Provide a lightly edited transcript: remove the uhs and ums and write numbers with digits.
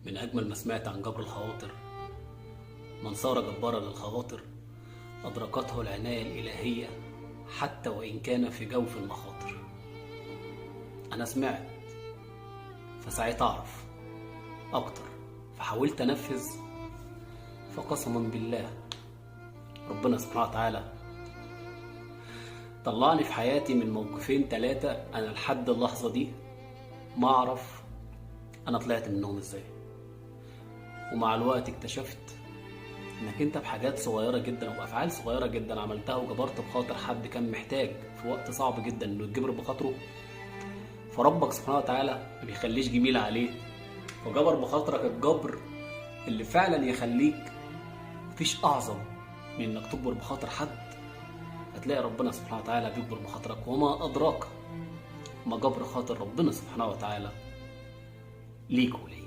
من أجمل ما سمعت عن جبر الخواطر من صار جبارا للخواطر أدركته العناية الإلهية حتى وإن كان في جوف المخاطر. أنا سمعت فسعيت أعرف أكتر فحاولت أنفذ، فقسما بالله ربنا سبحانه وتعالى طلعني في حياتي من موقفين 3 أنا لحد اللحظة دي ما أعرف أنا طلعت منهم إزاي. ومع الوقت اكتشفت انك انت بحاجات صغيره جدا وبافعال صغيره جدا عملتها وجبرت بخاطر حد كان محتاج في وقت صعب جدا انه يتجبر بخاطره، فربك سبحانه وتعالى ما بيخليش جميل عليه وجبر بخاطرك الجبر اللي فعلا يخليك مفيش اعظم من انك تجبر بخاطر حد. هتلاقي ربنا سبحانه وتعالى بيجبر بخاطرك، وما ادراك ما جبر خاطر ربنا سبحانه وتعالى ليك وليه.